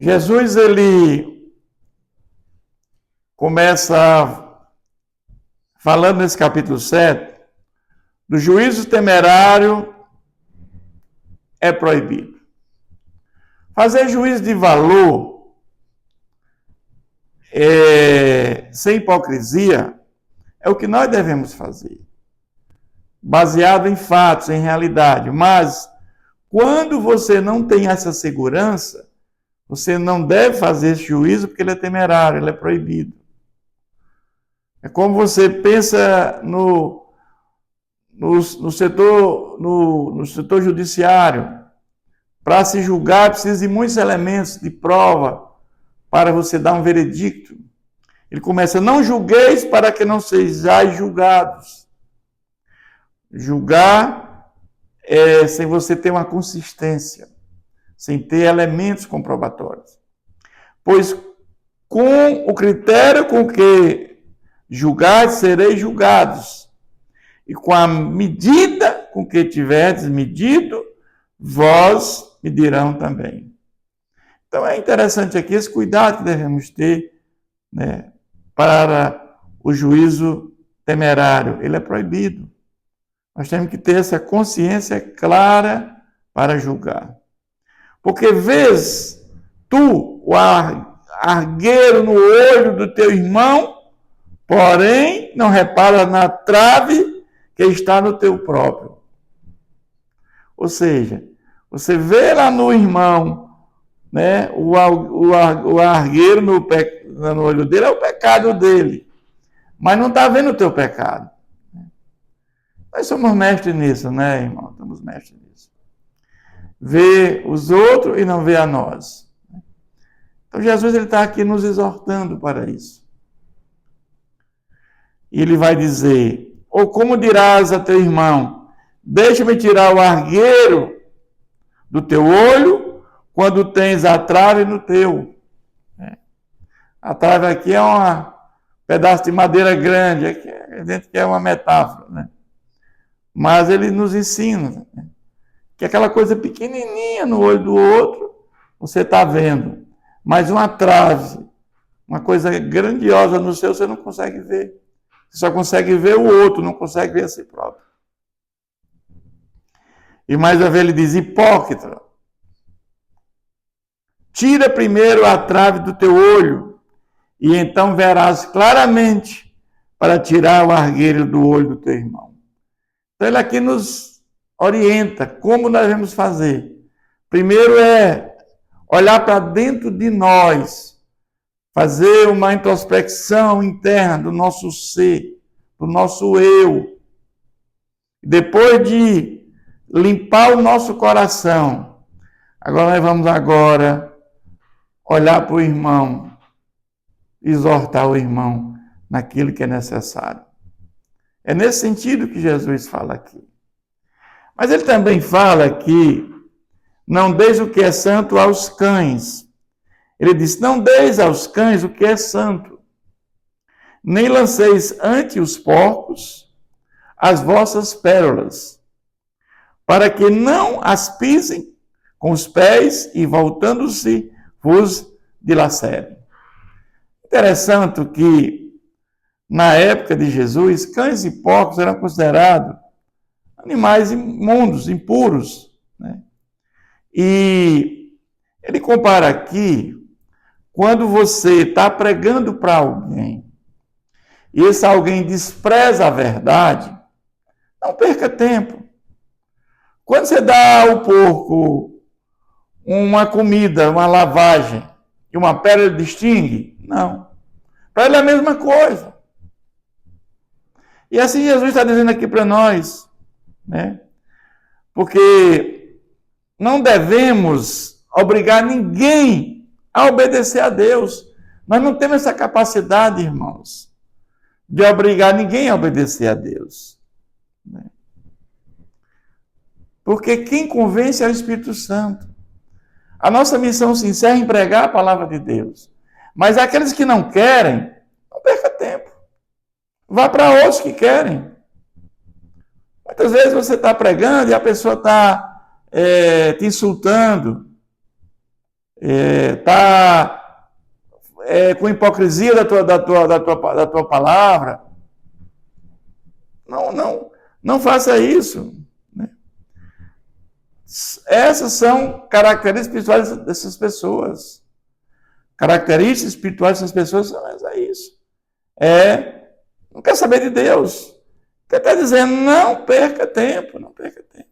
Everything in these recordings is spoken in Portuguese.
Jesus, ele começa falando nesse capítulo 7, do juízo temerário é proibido. Fazer juízo de valor sem hipocrisia é o que nós devemos fazer, baseado em fatos, em realidade. Mas quando você não tem essa segurança, você não deve fazer esse juízo porque ele é temerário, ele é proibido. É como você pensa no setor judiciário. Para se julgar, precisa de muitos elementos de prova para você dar um veredicto. Ele começa: não julgueis para que não sejais julgados. Julgar é sem você ter uma consistência, sem ter elementos comprobatórios. Pois com o critério com que julgares, sereis julgados. E com a medida com que tiverdes medido, vós medirão também. Então é interessante aqui esse cuidado que devemos ter, né, para o juízo temerário. Ele é proibido. Nós temos que ter essa consciência clara para julgar. Porque vês tu o argueiro no olho do teu irmão, porém não repara na trave que está no teu próprio. Ou seja, você vê lá no irmão, né, o argueiro no olho dele é o pecado dele, mas não está vendo o teu pecado. Nós somos mestres nisso, né, irmão? Estamos mestres nisso. Vê os outros e não vê a nós. Então Jesus está aqui nos exortando para isso. E ele vai dizer: ou como dirás a teu irmão, deixa-me tirar o argueiro do teu olho, quando tens a trave no teu. A trave aqui é um pedaço de madeira grande, a gente quer uma metáfora, né? Mas ele nos ensina, né, que aquela coisa pequenininha no olho do outro, você está vendo, mas uma trave, uma coisa grandiosa no seu, você não consegue ver. Você só consegue ver o outro, não consegue ver a si próprio. E mais uma vez ele diz: hipócrita, tira primeiro a trave do teu olho, e então verás claramente para tirar o argueiro do olho do teu irmão. Então ele aqui nos orienta como nós devemos fazer. Primeiro é olhar para dentro de nós, fazer uma introspecção interna do nosso ser, do nosso eu. Depois de limpar o nosso coração, agora nós vamos olhar para o irmão, exortar o irmão naquilo que é necessário. É nesse sentido que Jesus fala aqui. Mas ele também fala que não deis o que é santo aos cães. Ele diz: não deis aos cães o que é santo, nem lanceis ante os porcos as vossas pérolas, para que não as pisem com os pés e, voltando-se, vos dilacerem. Interessante que, na época de Jesus, cães e porcos eram considerados animais imundos, impuros, né? E ele compara aqui, quando você está pregando para alguém, e esse alguém despreza a verdade, não perca tempo. Quando você dá ao porco uma comida, uma lavagem, e uma pérola distingue, não. Para ele é a mesma coisa. E assim Jesus está dizendo aqui para nós, né? Porque não devemos obrigar ninguém a obedecer a Deus. Nós não temos essa capacidade, irmãos, de obrigar ninguém a obedecer a Deus. Né? Porque quem convence é o Espírito Santo. A nossa missão se encerra em pregar a palavra de Deus. Mas aqueles que não querem, não perca tempo. Vá para outros que querem. Muitas vezes você está pregando e a pessoa está te insultando. está com hipocrisia da tua palavra. Não faça isso. Né? Essas são características espirituais dessas pessoas. Características espirituais dessas pessoas é isso. Não quer saber de Deus. Quer estar dizendo, não perca tempo, não perca tempo.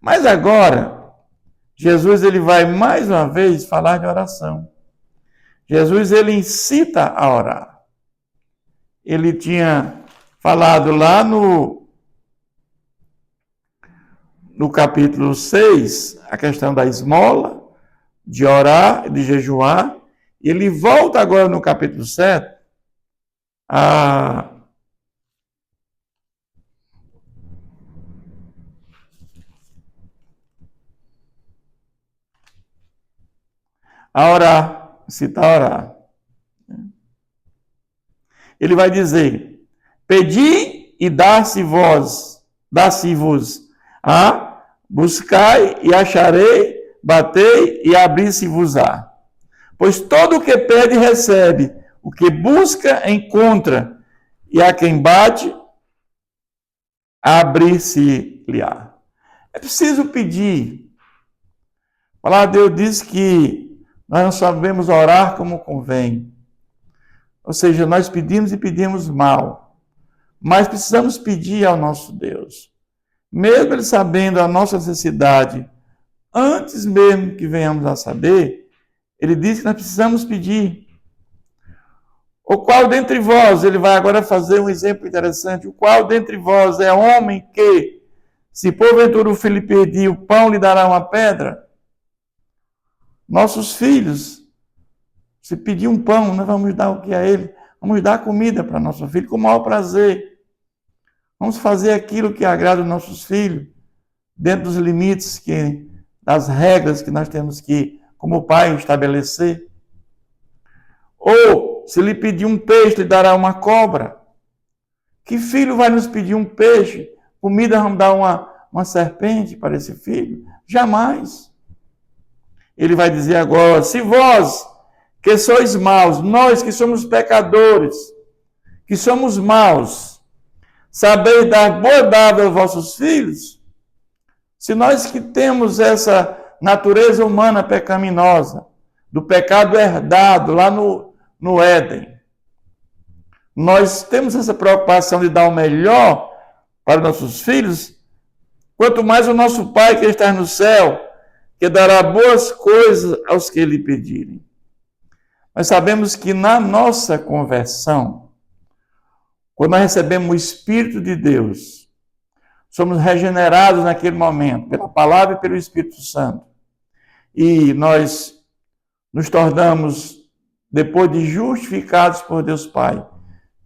Mas agora, Jesus ele vai mais uma vez falar de oração. Jesus ele incita a orar. Ele tinha falado lá no capítulo 6, a questão da esmola, de orar, de jejuar. E ele volta agora no capítulo 7 a orar, citar a orar. Ele vai dizer, pedi e dar-se-vos, buscai e acharei, batei e abrir-se-vos-á. Pois todo o que pede recebe, o que busca encontra, e a quem bate, abrir-se-lhe-á. É preciso pedir. A palavra de Deus diz que nós não sabemos orar como convém. Ou seja, nós pedimos e pedimos mal. Mas precisamos pedir ao nosso Deus. Mesmo Ele sabendo a nossa necessidade, antes mesmo que venhamos a saber, Ele diz que nós precisamos pedir. O qual dentre vós, ele vai agora fazer um exemplo interessante, o qual dentre vós é homem que, se porventura o filho pedir o pão, lhe dará uma pedra? Nossos filhos, se pedir um pão, nós vamos dar o que a ele? Vamos dar comida para nosso filho com o maior prazer. Vamos fazer aquilo que agrada os nossos filhos, dentro dos limites, das regras que nós temos que, como pai, estabelecer. Ou, se lhe pedir um peixe, lhe dará uma cobra. Que filho vai nos pedir um peixe? Comida, vamos dar uma serpente para esse filho? Jamais. Ele vai dizer agora, se vós, que sois maus, nós que somos pecadores, que somos maus, sabeis dar boa dádiva aos vossos filhos, se nós que temos essa natureza humana pecaminosa, do pecado herdado lá no Éden, nós temos essa preocupação de dar o melhor para nossos filhos, quanto mais o nosso Pai que está no céu, que dará boas coisas aos que lhe pedirem. Nós sabemos que na nossa conversão, quando nós recebemos o Espírito de Deus, somos regenerados naquele momento, pela palavra e pelo Espírito Santo. E nós nos tornamos, depois de justificados por Deus Pai,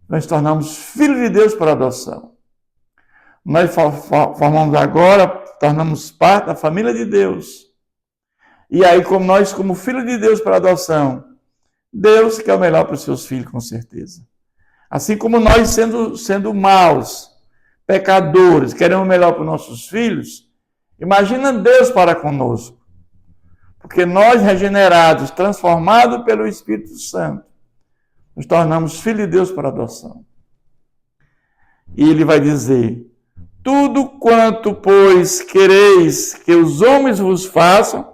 nós tornamos filhos de Deus por adoção. Nós formamos agora, tornamos parte da família de Deus. E aí, como filhos de Deus por adoção, Deus quer o melhor para os seus filhos, com certeza. Assim como nós, sendo maus, pecadores, queremos o melhor para os nossos filhos, imagina Deus para conosco. Porque nós, regenerados, transformados pelo Espírito Santo, nos tornamos filhos de Deus por adoção. E ele vai dizer, tudo quanto, pois, quereis que os homens vos façam,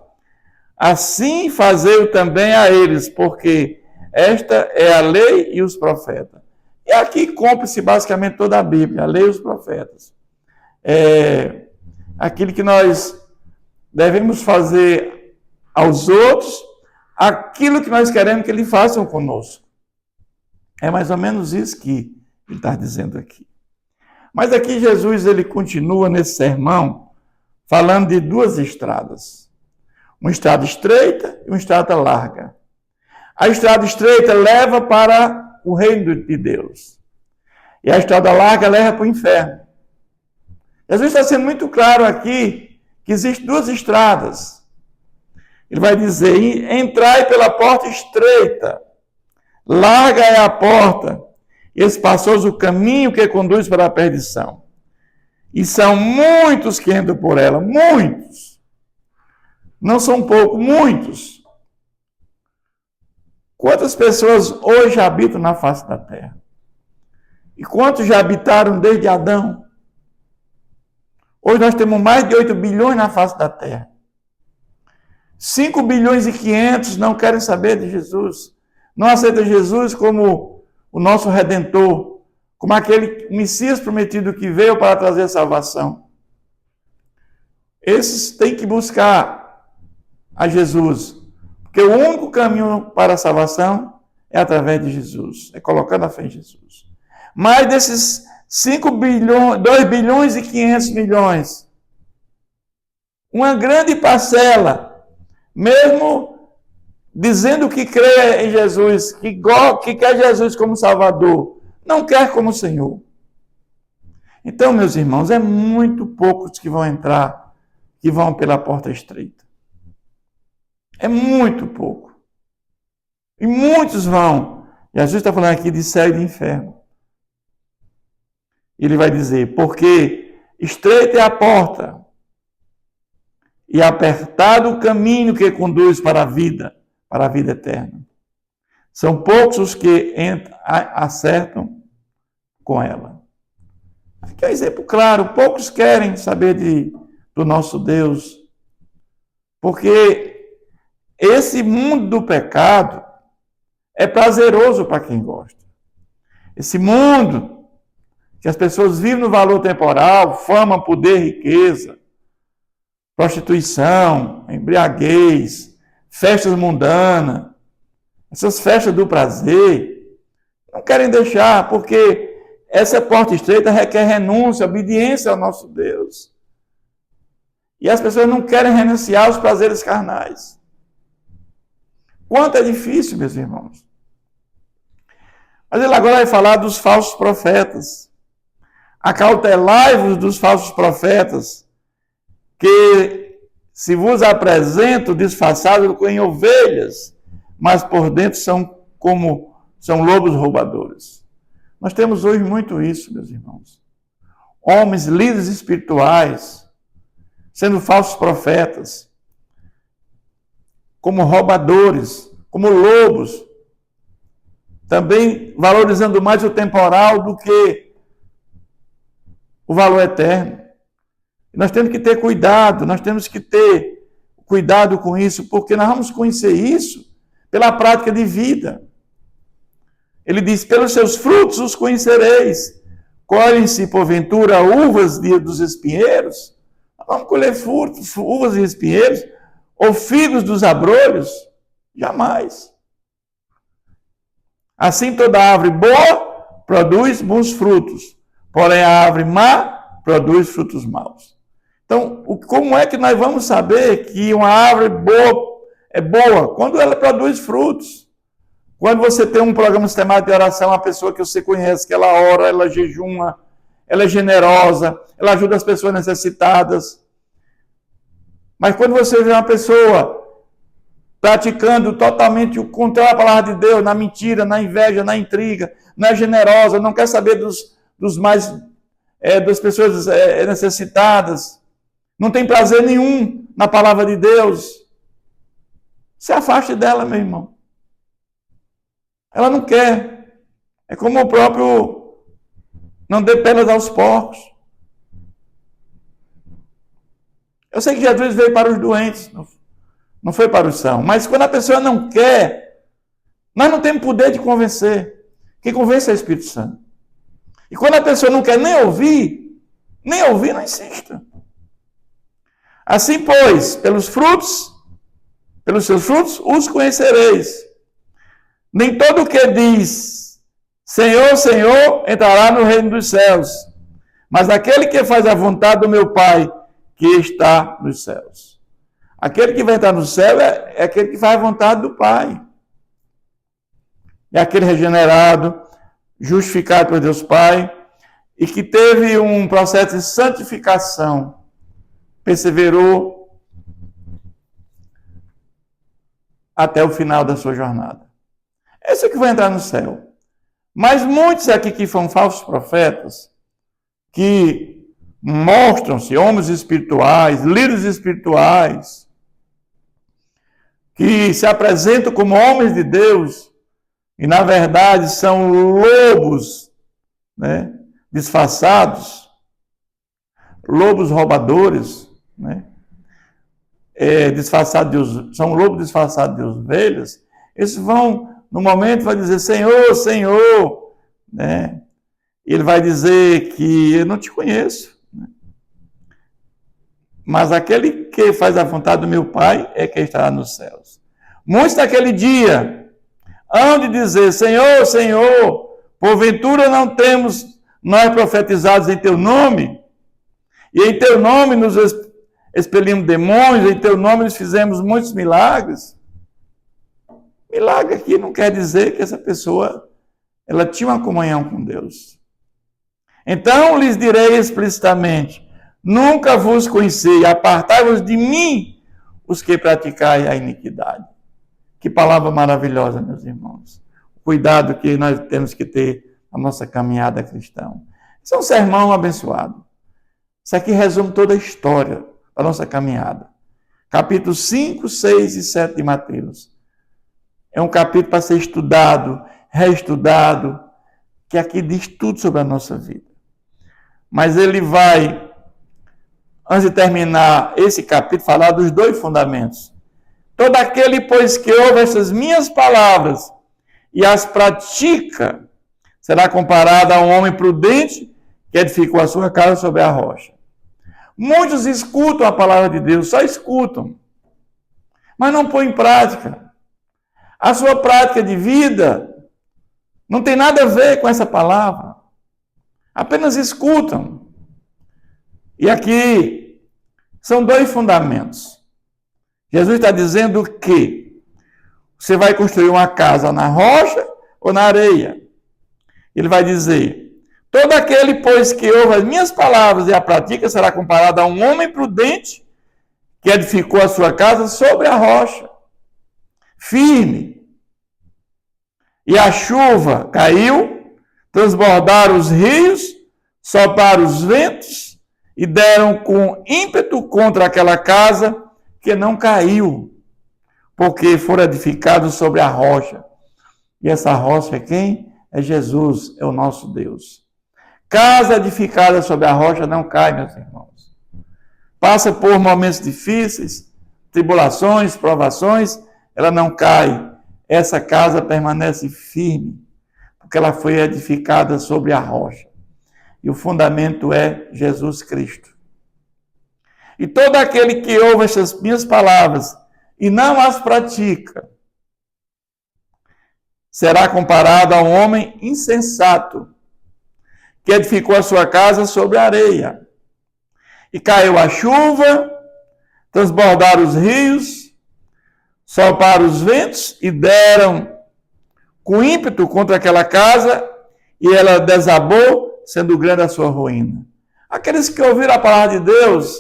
assim fazei-o também a eles, porque esta é a lei e os profetas. E aqui cumpre-se basicamente toda a Bíblia, a lei e os profetas. Aquilo que nós devemos fazer aos outros, aquilo que nós queremos que eles façam conosco. É mais ou menos isso que ele está dizendo aqui. Mas aqui Jesus ele continua nesse sermão falando de duas estradas. Uma estrada estreita e uma estrada larga. A estrada estreita leva para o reino de Deus. E a estrada larga leva para o inferno. Jesus está sendo muito claro aqui que existem duas estradas. Ele vai dizer, entrai pela porta estreita, larga é a porta, e espaçoso o caminho que conduz para a perdição. E são muitos que entram por ela, muitos. Não são poucos, muitos. Quantas pessoas hoje habitam na face da terra? E quantos já habitaram desde Adão? Hoje nós temos mais de 8 bilhões na face da terra. 5 bilhões e 500 não querem saber de Jesus. Não aceitam Jesus como o nosso Redentor, como aquele Messias prometido que veio para trazer salvação. Esses têm que buscar a Jesus, porque o único caminho para a salvação é através de Jesus, é colocando a fé em Jesus. Mas desses 5 bilhões, 2 bilhões e 500 milhões, uma grande parcela, mesmo dizendo que crê em Jesus, que quer Jesus como Salvador, não quer como Senhor. Então, meus irmãos, é muito poucos que vão entrar, que vão pela porta estreita. É muito pouco. E muitos vão. Jesus está falando aqui de céu e de inferno. Ele vai dizer, porque estreita é a porta e apertado o caminho que conduz para a vida eterna. São poucos os que acertam com ela. Aqui é um exemplo claro, poucos querem saber do nosso Deus, porque esse mundo do pecado é prazeroso para quem gosta. Esse mundo que as pessoas vivem no valor temporal, fama, poder, riqueza, prostituição, embriaguez, festas mundanas, essas festas do prazer, não querem deixar, porque essa porta estreita requer renúncia, obediência ao nosso Deus. E as pessoas não querem renunciar aos prazeres carnais. Quanto é difícil, meus irmãos. Mas ele agora vai falar dos falsos profetas. Acautelai-vos dos falsos profetas, que se vos apresentam disfarçados em ovelhas, mas por dentro são lobos roubadores. Nós temos hoje muito isso, meus irmãos. Homens, líderes espirituais, sendo falsos profetas, como roubadores, como lobos, também valorizando mais o temporal do que o valor eterno. Nós temos que ter cuidado com isso, porque nós vamos conhecer isso pela prática de vida. Ele diz, pelos seus frutos os conhecereis. Colhem-se, porventura, uvas dos espinheiros? Vamos colher frutos, uvas e espinheiros? Ou figos dos abrolhos? Jamais. Assim toda árvore boa produz bons frutos, porém a árvore má produz frutos maus. Então, como é que nós vamos saber que uma árvore boa é boa? Quando ela produz frutos. Quando você tem um programa sistemático de oração, uma pessoa que você conhece, que ela ora, ela jejuma, ela é generosa, ela ajuda as pessoas necessitadas. Mas quando você vê uma pessoa praticando totalmente o contrário da palavra de Deus, na mentira, na inveja, na intriga, não é generosa, não quer saber das pessoas necessitadas, não tem prazer nenhum na palavra de Deus, se afaste dela, meu irmão. Ela não quer. É como o próprio não dê penas aos porcos. Eu sei que Jesus veio para os doentes, não foi para os sãos. Mas quando a pessoa não quer, nós não temos poder de convencer. Quem convence é o Espírito Santo. E quando a pessoa não quer nem ouvir, não insista. Assim, pois, pelos seus frutos, os conhecereis. Nem todo o que diz, Senhor, Senhor, entrará no reino dos céus, mas aquele que faz a vontade do meu Pai, que está nos céus. Aquele que vai entrar no céu é aquele que faz a vontade do Pai. É aquele regenerado, justificado por Deus Pai, e que teve um processo de santificação, perseverou até o final da sua jornada. Esse é que vai entrar no céu. Mas muitos aqui que são falsos profetas, que mostram-se homens espirituais, líderes espirituais, que se apresentam como homens de Deus e, na verdade, são lobos, né, disfarçados, lobos roubadores, né, são lobos disfarçados de ovelhas. Eles vão, no momento, vai dizer: Senhor, Senhor, né? Ele vai dizer que eu não te conheço, né? Mas aquele que faz a vontade do meu Pai é quem estará nos céus. Muitos naquele dia hão de dizer: Senhor, Senhor, porventura não temos nós profetizados em teu nome? E em teu nome nos expelimos demônios, em teu nome nos fizemos muitos milagres? Milagre aqui não quer dizer que essa pessoa ela tinha uma comunhão com Deus. Então lhes direi explicitamente: nunca vos conheci, apartai-vos de mim, os que praticai a iniquidade. Que palavra maravilhosa, meus irmãos. O cuidado que nós temos que ter na nossa caminhada cristã. Isso é um sermão abençoado. Isso aqui resume toda a história da nossa caminhada. Capítulos 5, 6 e 7 de Mateus. É um capítulo para ser estudado, reestudado, que aqui diz tudo sobre a nossa vida. Mas ele vai, antes de terminar esse capítulo, falar dos dois fundamentos. Todo aquele, pois, que ouve essas minhas palavras e as pratica, será comparado a um homem prudente que edificou a sua casa sobre a rocha. Muitos escutam a palavra de Deus, só escutam, mas não põem em prática. A sua prática de vida não tem nada a ver com essa palavra. Apenas escutam. E aqui são dois fundamentos. Jesus está dizendo que você vai construir uma casa na rocha ou na areia. Ele vai dizer: todo aquele, pois, que ouve as minhas palavras e a pratica, será comparado a um homem prudente que edificou a sua casa sobre a rocha, firme. E a chuva caiu, transbordaram os rios, sopraram os ventos e deram com ímpeto contra aquela casa, que não caiu, porque foram edificados sobre a rocha. E essa rocha é quem? É Jesus, é o nosso Deus. Casa edificada sobre a rocha não cai, meus irmãos. Passa por momentos difíceis, tribulações, provações, ela não cai. Essa casa permanece firme, porque ela foi edificada sobre a rocha. E o fundamento é Jesus Cristo. E todo aquele que ouve essas minhas palavras e não as pratica, será comparado a um homem insensato, que edificou a sua casa sobre a areia. E caiu a chuva, transbordaram os rios, sopraram os ventos e deram com ímpeto contra aquela casa, e ela desabou, sendo grande a sua ruína. Aqueles que ouviram a palavra de Deus,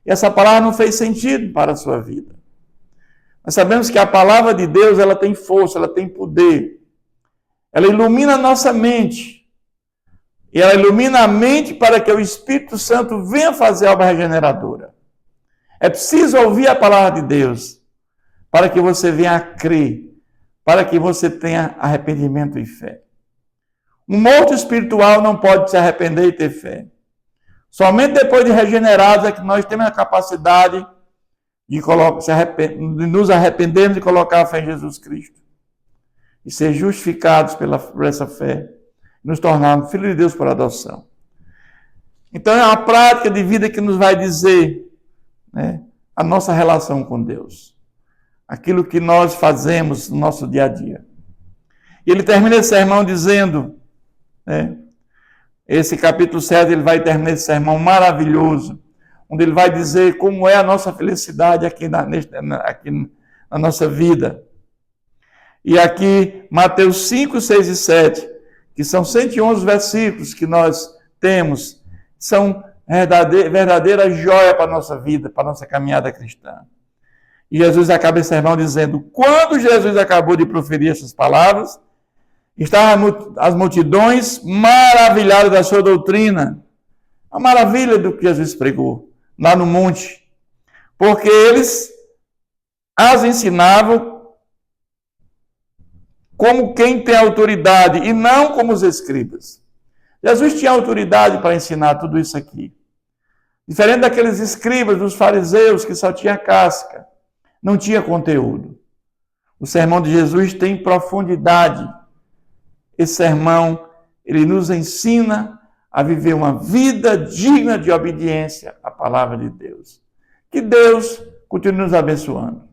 e essa palavra não fez sentido para a sua vida. Nós sabemos que a palavra de Deus, ela tem força, ela tem poder. Ela ilumina a nossa mente. E ela ilumina a mente para que o Espírito Santo venha fazer a obra regeneradora. É preciso ouvir a palavra de Deus para que você venha a crer, para que você tenha arrependimento e fé. Um morto espiritual não pode se arrepender e ter fé. Somente depois de regenerados é que nós temos a capacidade de nos arrependermos e colocar a fé em Jesus Cristo. E ser justificados por essa fé. Nos tornarmos filhos de Deus por adoção. Então é uma prática de vida que nos vai dizer, né, a nossa relação com Deus. Aquilo que nós fazemos no nosso dia a dia. E ele termina esse sermão dizendo, né, esse capítulo 7, ele vai terminar esse sermão maravilhoso, onde ele vai dizer como é a nossa felicidade aqui na nossa vida. E aqui, Mateus 5, 6 e 7, que são 111 versículos que nós temos, são verdadeira joia para a nossa vida, para a nossa caminhada cristã. E Jesus acaba esse sermão dizendo: quando Jesus acabou de proferir essas palavras, estavam as multidões maravilhadas da sua doutrina. A maravilha do que Jesus pregou lá no monte. Porque eles as ensinava como quem tem autoridade e não como os escribas. Jesus tinha autoridade para ensinar tudo isso aqui. Diferente daqueles escribas, dos fariseus, que só tinha casca, não tinha conteúdo. O sermão de Jesus tem profundidade. Esse sermão, ele nos ensina a viver uma vida digna de obediência à palavra de Deus. Que Deus continue nos abençoando.